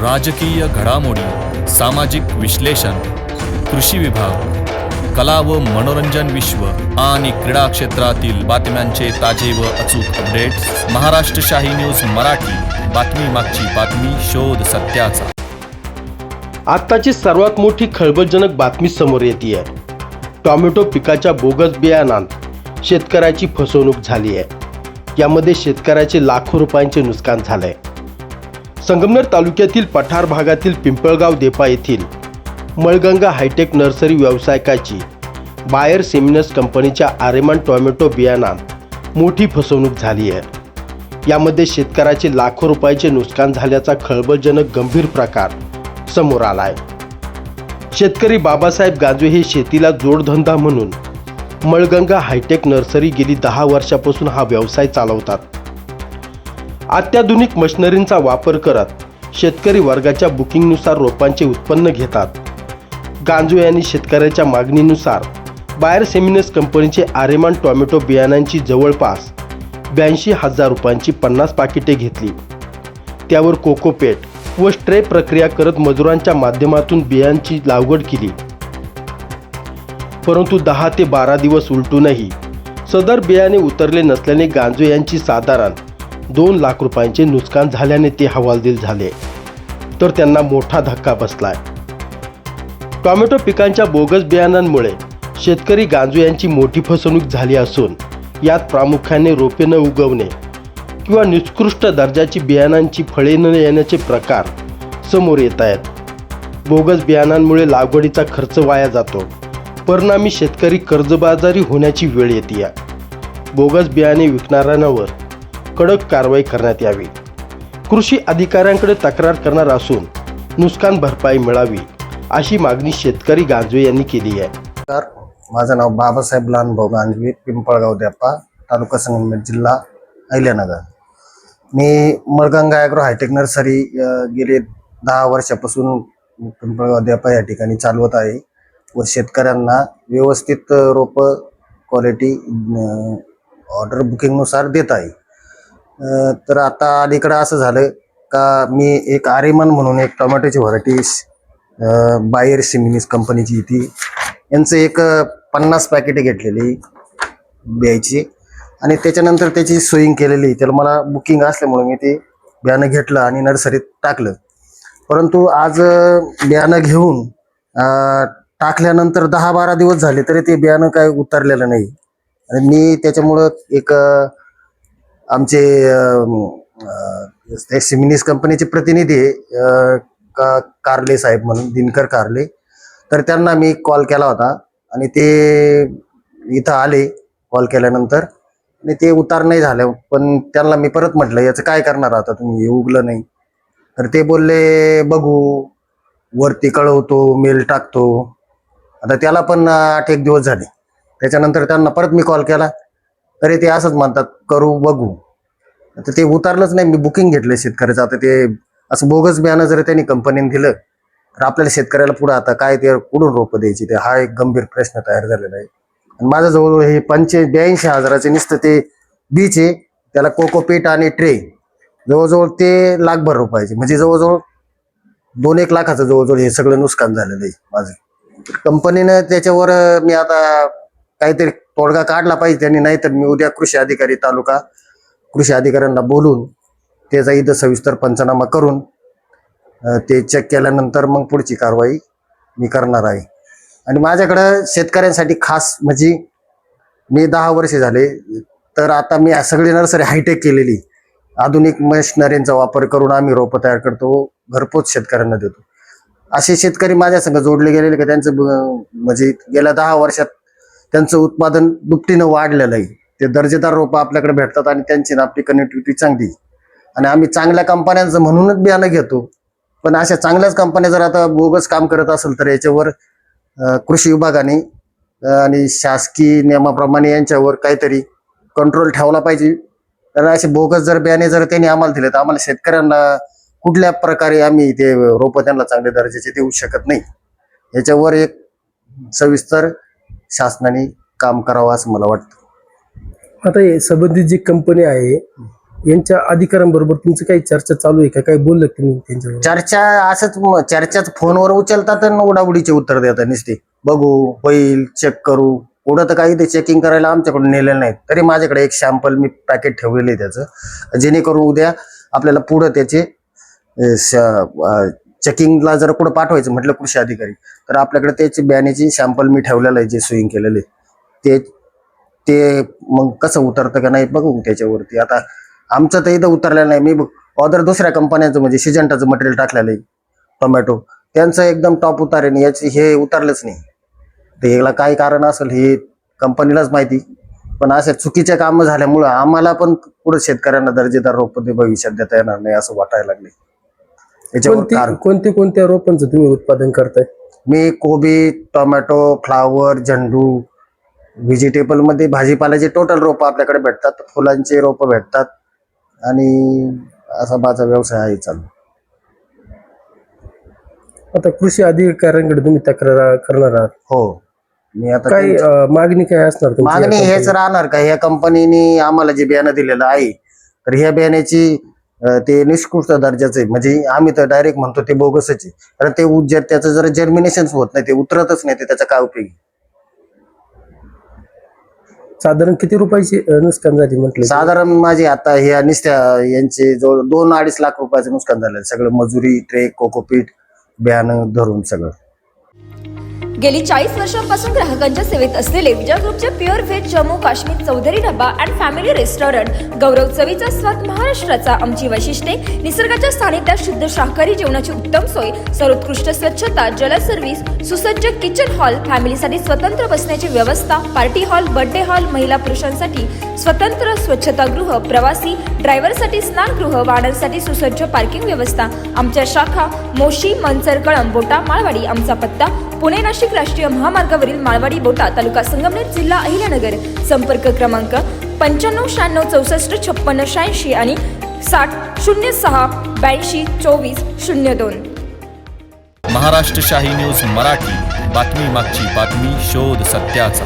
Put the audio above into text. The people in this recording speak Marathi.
राजकीय घडामोडी, सामाजिक विश्लेषण, कृषी विभाग, कला व मनोरंजन विश्व आणि क्रीडा क्षेत्रातील बातम्यांचे ताजे व अचूक अपडेट्स महाराष्ट्र शाही न्यूज मराठी. बातमी मागची बातमी, शोध सत्याचा. आत्ताची सर्वात मोठी खळबळजनक बातमी समोर येते आहे. टोमॅटो पिकाच्या बोगस बियाणांत शेतकऱ्याची फसवणूक झाली आहे. यामध्ये शेतकऱ्याचे लाखो रुपयांचे नुकसान झाले आहे. संगमनेर तालुक्यातील पठार भागातील पिंपळगाव देपा येथील मळगंगा हायटेक नर्सरी व्यावसायिकाची बायर सेमिनस कंपनीच्या आरेमान टोमॅटो बियाणांत मोठी फसवणूक झाली आहे. यामध्ये शेतकऱ्याचे लाखो रुपयाचे नुकसान झाल्याचा खळबळजनक गंभीर प्रकार समोर आला आहे. शेतकरी बाबासाहेब गांजवे हे शेतीला जोडधंदा म्हणून मळगंगा हायटेक नर्सरी गेली 10 वर्षापासून हा व्यवसाय चालवतात. अत्याधुनिक मशिनरींचा वापर करत शेतकरी वर्गाच्या बुकिंगनुसार रोपांचे उत्पन्न घेतात. गांजवे यांनी शेतकऱ्याच्या मागणीनुसार बायर सेमिनस कंपनीचे आरेमान टोमॅटो बियाणांची जवळपास 82,000 रुपयांची 50 पाकिटे घेतली. त्यावर कोकोपेट व स्ट्रे प्रक्रिया करत मजुरांच्या माध्यमातून बियांची लागवड केली. परंतु 10 ते 12 दिवस उलटूनही सदर बियाणे उतरले नसल्याने गांजवे यांची साधारण 2 लाख रुपयांचे नुकसान झाल्याने ते हवालदिल झाले. तर त्यांना मोठा धक्का बसलाय. टोमॅटो पिकांच्या बोगस बियाणांमुळे शेतकरी गांजवे यांची मोठी फसवणूक झाली असून यात प्रामुख्याने रोपे न उगवणे किंवा निकृष्ट दर्जाची बियाणांची फळे न येण्याचे प्रकार समोर येत आहेत. बोगस बियाणांमुळे लागवडीचा खर्च वाया जातो. परिणामी शेतकरी कर्जबाजारी होण्याची वेळ येते. बोगस बियाणे विकणाऱ्यांवर कडक कारवाई करण्यात यावी. कृषी अधिकाऱ्यांकडे तक्रार करणार असून नुकसान भरपाई मिळावी अशी मागणी शेतकरी गांजवे यांनी केली आहे. माझं नाव बाबासाहेब लहानभाऊ गांजवे, पिंपळगाव देपा, तालुका संगमनेर, जिल्हा अहिल्यानगर. मी मळगंगा ॲग्रो हायटेक नर्सरी गेले 10 वर्षापासून पिंपळगाव देपा या ठिकाणी चालवत आहे व शेतकऱ्यांना व्यवस्थित रोपं क्वालिटी ऑर्डर बुकिंगनुसार देत आहे. तर आता अलीकडं असं झालं का मी एक आरेमान म्हणून एक टोमॅटोची व्हरायटी बायर सेमिनिस कंपनीची ती यांचं एक 50 पॅकेट घेतलेली द्यायची आणि त्याच्यानंतर त्याची सोईंग केलेली. त्याला मला बुकिंग असल्यामुळे मी ते बियाणं घेतलं आणि नर्सरीत टाकलं. परंतु आज बियाणं घेऊन टाकल्यानंतर 10-12 दिवस झाले तरी ते बियाणं काय उतरलेलं नाही. आणि मी त्याच्यामुळं एक आमचे सेमिनिस कंपनीचे प्रतिनिधी कारले साहेब म्हणून दिनकर कारले, तर त्यांना मी कॉल केला होता आणि ते इथं आले कॉल केल्यानंतर आणि ते उतार नाही झालं. पण त्यांना मी परत म्हटलं याचं काय करणार आता तुम्ही, उगलं नाही. तर ते बोलले बघू, वरती कळवतो, मेल टाकतो. आता त्याला पण 8-1 दिवस झाले. त्याच्यानंतर त्यांना परत मी कॉल केला तरी ते असंच म्हणतात करू बघू. आता ते उतारलंच नाही. मी बुकिंग घेतलं शेतकऱ्याचं. आता ते असं बोगस बियाणं जर त्यांनी कंपनीने दिलं तर आपल्याला शेतकऱ्याला पुढं आता काय ते कुठून रोपं द्यायची, ते हा एक गंभीर प्रश्न तयार झालेला आहे. आणि माझं जवळजवळ हे 82,000 नुसतं ते बीच आहे, त्याला कोकोपीट आणि ट्रे जवळजवळ ते लाखभर रुपयाचे, म्हणजे जवळजवळ 2-1 लाखाचं जवळजवळ हे सगळं नुकसान झालेलं आहे माझं. कंपनीनं त्याच्यावर मी आता काहीतरी तोडगा काढला पाहिजे त्यांनी, नाही तर मी उद्या कृषी अधिकारी तालुका कृषी अधिकाऱ्यांना बोलून त्याचा इथं सविस्तर पंचनामा करून ते चेक केल्यानंतर मग पुढची कारवाई मी करणार आहे. आणि माझ्याकडं शेतकऱ्यांसाठी खास म्हणजे मी 10 वर्षे झाले तर आता मी सगळी नर्सरी हायटेक केलेली, आधुनिक मशिनरींचा वापर करून आम्ही रोपं तयार करतो, घरपोच शेतकऱ्यांना देतो. असे शेतकरी माझ्या संग जोडले गेलेले का त्यांचं म्हणजे गेल्या 10 वर्षात त्यांचं उत्पादन दुपटीनं वाढलेलं आहे. ते दर्जेदार रोपं आपल्याकडे भेटतात आणि त्यांची आपली कनेक्टिव्हिटी चांगली. आणि आम्ही चांगल्या कंपन्यांचं म्हणूनच बियाणं घेतो. पण अशा चांगल्याच कंपन्या जर आता बोगस काम करत असेल तर याच्यावर कृषी विभागाने आणि शासकीय नियमाप्रमाणे यांच्यावर काहीतरी कंट्रोल ठेवला पाहिजे. कारण असे बोगस जर बियाणे जर त्यांनी आम्हाला दिले तर आम्हाला शेतकऱ्यांना कुठल्या प्रकारे आम्ही ते रोपं त्यांना चांगल्या दर्जाचे देऊ शकत नाही. याच्यावर एक सविस्तर शासनाने काम करावं असं मला वाटतं. आता हे संबंधित जी कंपनी आहे यांच्या अधिकाऱ्यांबरोबर तुमची काही चर्चा चालू आहे का? काही बोललं का तुम्ही त्यांच्याबरोबर? चर्चा असंच चर्चाच फोनवर उचलतात आणि उडाउडीचे उत्तर देतात नुसते. बघू, होईल, चेक करू. पुढं तर काही ते चेकिंग करायला आमच्याकडून नेलेलं नाही. तरी माझ्याकडे एक सॅम्पल मी पॅकेट ठेवलेलं आहे त्याचं, जेणेकरून उद्या आपल्याला पुढं त्याचे चेकिंगला जर पुढे पाठवायचं म्हटलं कृषी अधिकारी, तर आपल्याकडे त्याची बियाण्याची सॅम्पल मी ठेवलेलं आहे, जे सुईंग केलेले ते मग कसं उतरतं का नाही बघू त्याच्यावरती. आता आमचं तर इथं उतरलेलं नाही. मी ऑदर दुसऱ्या कंपन्यांचं म्हणजे सिजंटाचं मटेरियल टाकलेलं आहे टोमॅटो, त्यांचं एकदम टॉप उतार आहे, याची हे उतरलंच नाही. ते याला काय कारण असेल हे कंपनीलाच माहिती, पण अशा चुकीच्या कामं झाल्यामुळं आम्हाला पण पुढे शेतकऱ्यांना दर्जेदार रोप भविष्यात देता येणार नाही असं वाटायला लागले. याच्यावर कारण कोणत्या रोपांचं तुम्ही उत्पादन करताय? मी कोबी, टोमॅटो, फ्लावर, झेंडू, व्हेजिटेबल मध्ये भाजीपाल्याचे टोटल रोप आपल्याकडे भेटतात, फुलांचे रोप भेटतात आणि असा माझा व्यवसाय आहे चालू. आता कृषी अधिकाऱ्यांकडे तुम्ही तक्रार करणार आहात? हो, मी आता काय मागणी काय असणार तुमची? मागणी हेच राहणार का, ह्या कंपनीने आम्हाला जे बियाणं दिलेलं आहे तर ह्या बियाण्याची ते निष्कृष्ट दर्जाचं आहे. म्हणजे आम्ही तर डायरेक्ट म्हणतो ते बोगसच आहे, कारण ते त्याचं जर जर्मिनेशन होत नाही, ते उतरतच नाही, ते त्याचा काय उपयोग? साधारण किती रुपयाची नुकसान झाली म्हटलं? साधारण माझे आता ह्या निस्त्या यांचे जो 2-2.5 लाख रुपयाचं नुकसान झालं, सगळं मजुरी, ट्रेक, कोकोपीट, बियाणं धरून सगळं. गेली 40 वर्षांपासून ग्राहकांच्या सेवेत असलेले विजय ग्रुपचे pure veg Jammu Kashmir Chaudhary dhaba and family restaurant गौरव चवीचा स्वाद महाराष्ट्राचा आमची वैशिष्ट्ये निसर्गाच्या सानिध्यात शुद्ध शाकाहारी जेवणाची उत्तम सोय, सर्वोत्कृष्ट स्वच्छता, जल सर्व्हिस, सुसज्ज किचन हॉल, फॅमिलीसाठी स्वतंत्र बसण्याची व्यवस्था, पार्टी हॉल, बर्थडे हॉल, महिला पुरुषांसाठी स्वतंत्र स्वच्छतागृह, प्रवासी ड्रायव्हरसाठी स्नानगृह, वाहनांसाठी सुसज्ज पार्किंग व्यवस्था. आमच्या शाखा मोशी, मनसर, कळंब, बोटा, माळवाडी. आमचा पत्ता पुणे नाशिक राष्ट्रीय महामार्गावरील माळवाडी बोटा, तालुका संगमनेर, जिल्हा अहिल्यानगर. संपर्क क्रमांक 95 96 64 56 86 आणि 60 06 82 24 02. महाराष्ट्र शाही न्यूज मराठी, बातमी मागची बातमी, शोध सत्याचा.